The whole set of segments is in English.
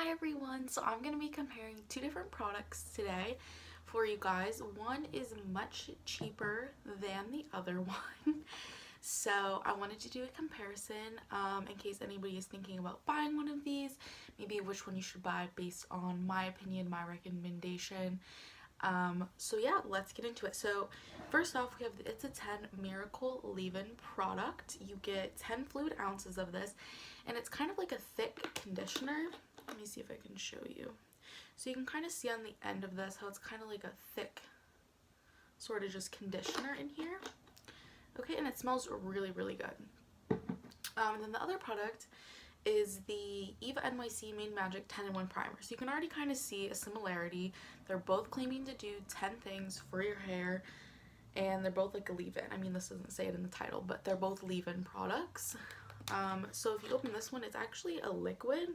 Hi everyone, so I'm going to be comparing two different products today for you guys. One is much cheaper than the other one. So I wanted to do a comparison in case anybody is thinking about buying one of these, maybe which one you should buy based on my opinion, my recommendation. So yeah, let's get into it. So first off, we have the It's a 10 Miracle Leave-In product. You get 10 fluid ounces of this, and it's kind of like a thick conditioner. Let me see if I can show you. So you can kind of see on the end of this how it's kind of like a thick sort of just conditioner in here. Okay, and it smells really, really good. And then the other product is the Eva NYC Made Magic 10-in-1 Primer. So you can already kind of see a similarity. They're both claiming to do 10 things for your hair, and they're both like a leave-in. I mean, this doesn't say it in the title, but they're both leave-in products. So if you open this one, it's actually a liquid.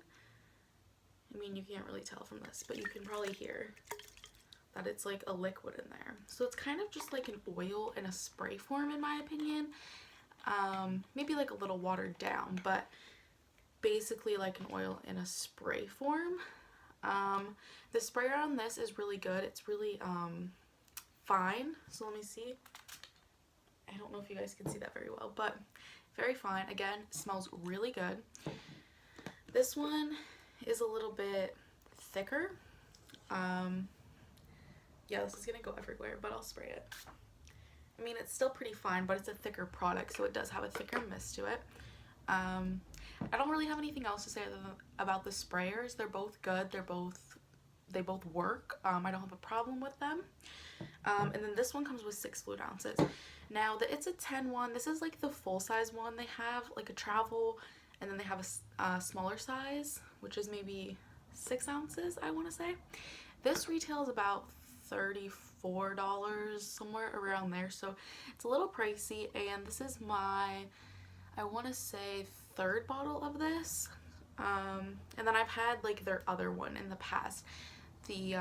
I mean, you can't really tell from this, but you can probably hear that it's like a liquid in there. So it's kind of just like an oil in a spray form, in my opinion. Maybe like a little watered down, but basically like an oil in a spray form. The sprayer on this is really good. It's really fine. So let me see. I don't know if you guys can see that very well, but very fine. Again, smells really good. This one is a little bit thicker. Yeah, this is gonna go everywhere, but I'll spray it. I mean, it's still pretty fine, but it's a thicker product, so it does have a thicker mist to it. I don't really have anything else to say other than about the sprayers. They're both good. They both work. I don't have a problem with them. And then this one comes with 6 fluid ounces. Now, It's a 10 one, this is like the full size one. They have like a travel, and then they have a smaller size, which is maybe 6 ounces, I want to say. This retails about $34, somewhere around there, so it's a little pricey, and this is my, I want to say, 3rd bottle of this. And then I've had like their other one in the past, the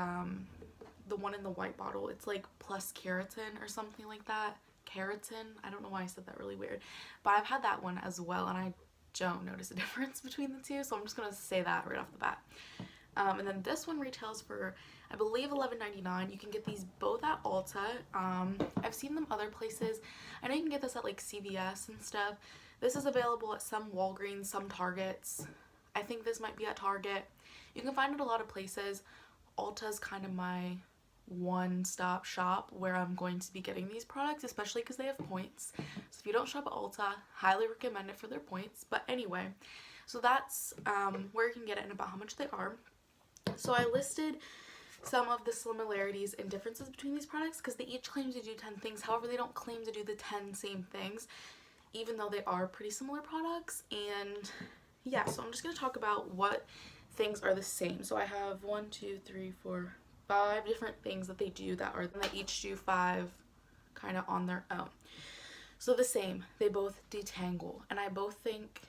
one in the white bottle. It's like plus keratin or something like that. Keratin, I don't know why I said that really weird, but I've had that one as well, and I don't notice a difference between the two, so I'm just gonna say that right off the bat. And then this one retails for, I believe, $11.99. You can get these both at Ulta. I've seen them other places. I know you can get this at like CVS and stuff. This is available at some Walgreens, some Targets. I think this might be at Target. You can find it a lot of places. Ulta's kind of my one-stop shop where I'm going to be getting these products, especially because they have points. So if you don't shop at Ulta, highly recommend it for their points. But anyway, so that's where you can get it and about how much they are. So I listed some of the similarities and differences between these products because they each claim to do 10 things. However, they don't claim to do the 10 same things, even though they are pretty similar products. And yeah, so I'm just going to talk about what things are the same. So I have 1, 2, 3, 4, 5 different things that they do that are, they each do 5 kind of on their own. So the same, they both detangle, and I both think,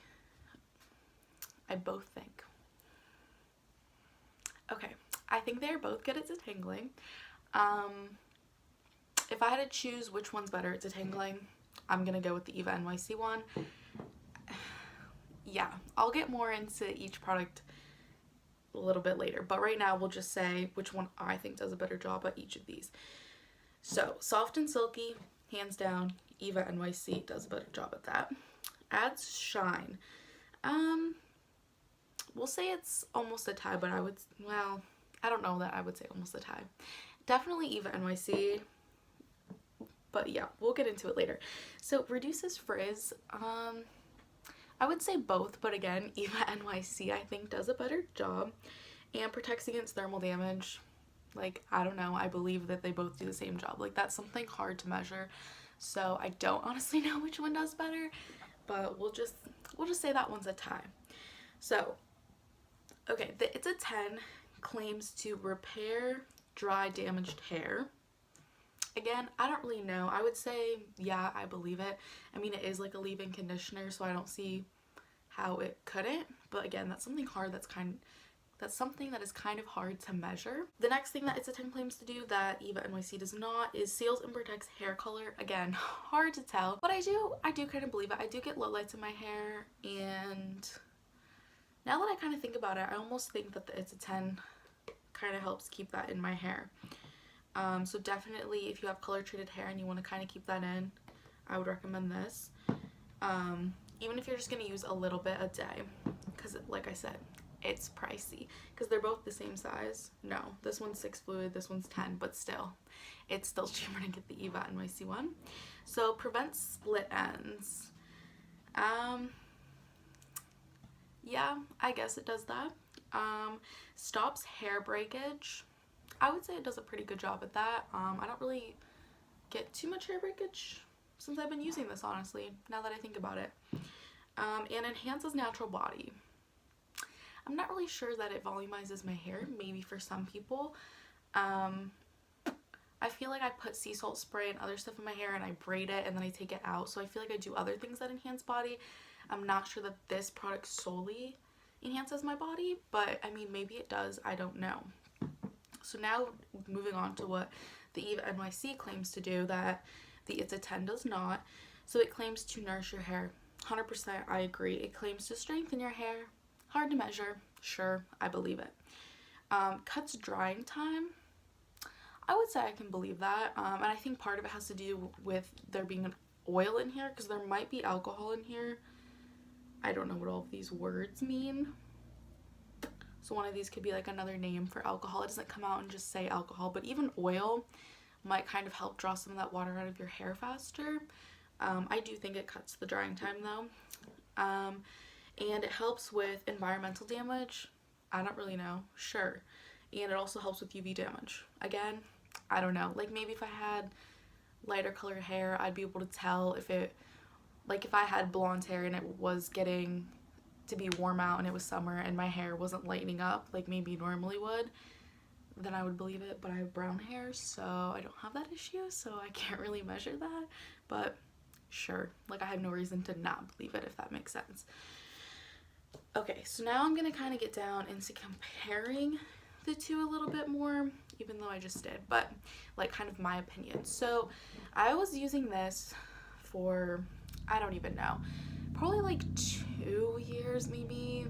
okay, I think they're both good at detangling. If I had to choose which one's better at detangling, I'm gonna go with the Eva NYC one. Yeah, I'll get more into each product a little bit later, but right now we'll just say which one I think does a better job at each of these. So soft and silky, hands down, Eva NYC does a better job at that. Adds shine. We'll say it's almost a tie, but well, I don't know that I would say almost a tie. Definitely Eva NYC, but yeah, we'll get into it later. So reduces frizz. I would say both, but again, Eva NYC I think does a better job, and protects against thermal damage. Like, I don't know, I believe that they both do the same job. Like, that's something hard to measure, so I don't honestly know which one does better, but we'll just say that one's a tie. So, okay, It's a 10 claims to repair dry, damaged hair. Again, I don't really know. I would say, yeah, I believe it. I mean, it is like a leave-in conditioner, so I don't see how it couldn't. But again, that's something hard. That's something that is kind of hard to measure. The next thing that It's a 10 claims to do that Eva NYC does not is seals and protects hair color. Again, hard to tell, but I do kind of believe it. I do get lowlights in my hair, and Now that I kind of think about it, I almost think that the It's a 10 kind of helps keep that in my hair. So definitely if you have color treated hair and you want to kind of keep that in, I would recommend this. Even if you're just going to use a little bit a day, because like I said, it's pricey because they're both the same size. No, this one's 6 fluid, this one's 10, but still, it's still cheaper to get the Eva NYC one. So prevents split ends. Yeah, I guess it does that. Stops hair breakage. I would say it does a pretty good job at that. I don't really get too much hair breakage since I've been using this, honestly, now that I think about it. And enhances natural body. I'm not really sure that it volumizes my hair, maybe for some people. I feel like I put sea salt spray and other stuff in my hair and I braid it and then I take it out, so I feel like I do other things that enhance body. I'm not sure that this product solely enhances my body, but I mean, maybe it does, I don't know. So now moving on to what the Eva NYC claims to do that the It's a 10 does not. So it claims to nourish your hair. 100% I agree. It claims to strengthen your hair. Hard to measure. Sure, I believe it. Cuts drying time. I would say I can believe that. And I think part of it has to do with there being an oil in here, because there might be alcohol in here. I don't know what all of these words mean. So one of these could be like another name for alcohol. It doesn't come out and just say alcohol, but even oil might kind of help draw some of that water out of your hair faster. I do think it cuts the drying time though. And it helps with environmental damage. I don't really know. Sure. And it also helps with UV damage. Again, I don't know. Like maybe if I had lighter colored hair, I'd be able to tell if it, like if I had blonde hair and it was getting to be warm out and it was summer and my hair wasn't lightening up like maybe normally would, then I would believe it. But I have brown hair, so I don't have that issue, so I can't really measure that. But sure, like I have no reason to not believe it, if that makes sense. Okay, so now I'm gonna kind of get down into comparing the two a little bit more, even though I just did, but like kind of my opinion. So I was using this for, I don't even know, probably like 2 years, maybe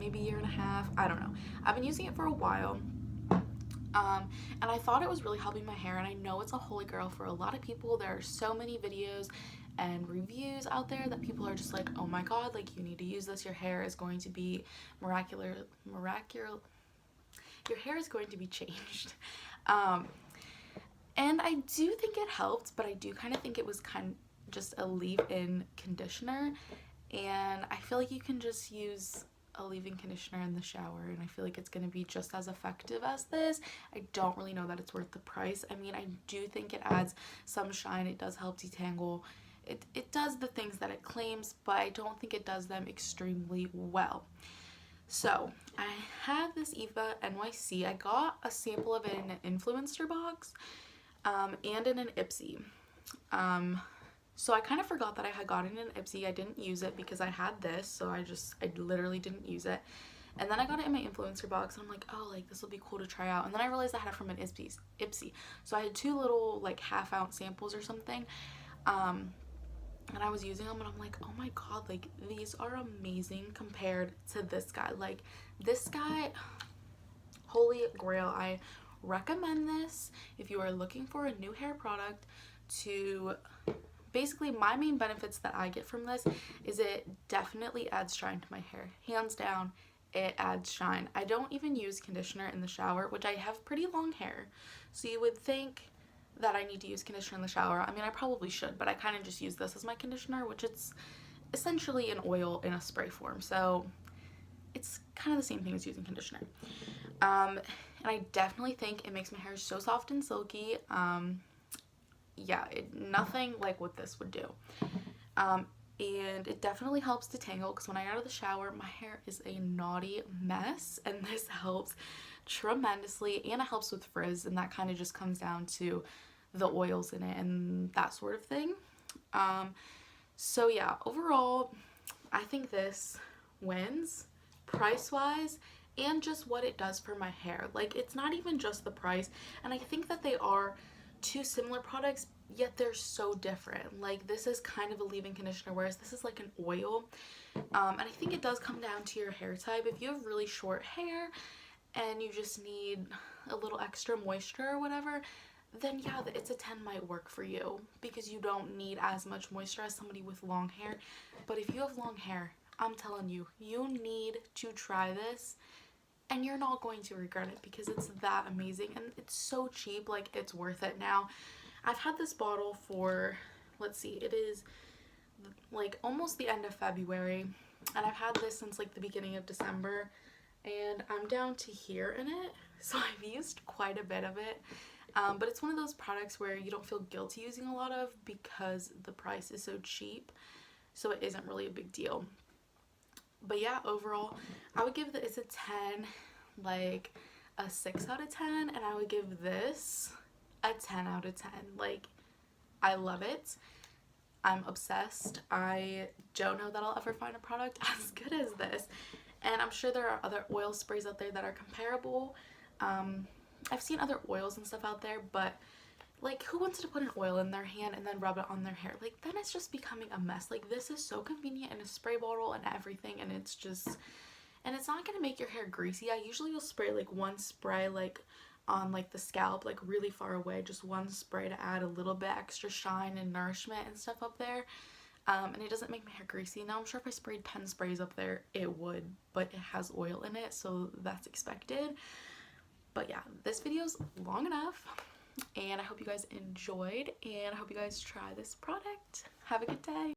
a year and a half. I don't know. I've been using it for a while. And I thought it was really helping my hair, and I know it's a holy grail for a lot of people. There are so many videos and reviews out there that people are just like, oh my god, like you need to use this, your hair is going to be miraculous, your hair is going to be changed. And I do think it helped, but I do kind of think it was kind of just a leave-in conditioner, and I feel like you can just use a leave-in conditioner in the shower and I feel like it's going to be just as effective as this. I don't really know that it's worth the price. I mean, I do think it adds some shine. It does help detangle. It does the things that it claims, but I don't think it does them extremely well. So I have this Eva NYC. I got a sample of it in an influencer box and in an Ipsy. So I kind of forgot that I had gotten an Ipsy. I didn't use it because I had this, so I literally didn't use it. And then I got it in my influencer box, and I'm like, oh, like this will be cool to try out. And then I realized I had it from an Ipsy. So I had 2 little like half-ounce samples or something. And I was using them and I'm like, oh my god, like these are amazing compared to this guy. Like this guy, holy grail. I recommend this if you are looking for a new hair product. To basically, my main benefits that I get from this is it definitely adds shine to my hair. Hands down, it adds shine. I don't even use conditioner in the shower, which I have pretty long hair, so you would think that I need to use conditioner in the shower. I mean, I probably should, but I kind of just use this as my conditioner, which it's essentially an oil in a spray form, so it's kind of the same thing as using conditioner. And I definitely think it makes my hair so soft and silky. Yeah, nothing like what this would do. And it definitely helps detangle, because when I get out of the shower, my hair is a naughty mess, and this helps tremendously, and it helps with frizz, and that kind of just comes down to the oils in it and that sort of thing. So yeah, overall, I think this wins price-wise and just what it does for my hair. Like, it's not even just the price, and I think that they are two similar products, yet they're so different. Like, this is kind of a leave-in conditioner, whereas this is like an oil. And I think it does come down to your hair type. If you have really short hair and you just need a little extra moisture or whatever, then yeah, it's a 10 might work for you, because you don't need as much moisture as somebody with long hair. But if you have long hair, I'm telling you, you need to try this, and you're not going to regret it, because it's that amazing and it's so cheap. Like, it's worth it. Now, I've had this bottle for, let's see, it is like almost the end of February, and I've had this since like the beginning of December, and I'm down to here in it, so I've used quite a bit of it. But it's one of those products where you don't feel guilty using a lot of, because the price is so cheap, so it isn't really a big deal. But yeah, overall, I would give it's a 10, like a 6 out of 10, and I would give this a 10 out of 10. Like, I love it. I'm obsessed. I don't know that I'll ever find a product as good as this. And I'm sure there are other oil sprays out there that are comparable. I've seen other oils and stuff out there, but like, who wants to put an oil in their hand and then rub it on their hair? Like, then it's just becoming a mess. Like, this is so convenient in a spray bottle and everything, and it's just, and it's not gonna make your hair greasy. I usually will spray like one spray like on like the scalp, like really far away, just one spray to add a little bit extra shine and nourishment and stuff up there. And it doesn't make my hair greasy. Now, I'm sure if I sprayed 10 sprays up there, it would, but it has oil in it, so that's expected. But yeah, this video's long enough, and I hope you guys enjoyed, and I hope you guys try this product. Have a good day.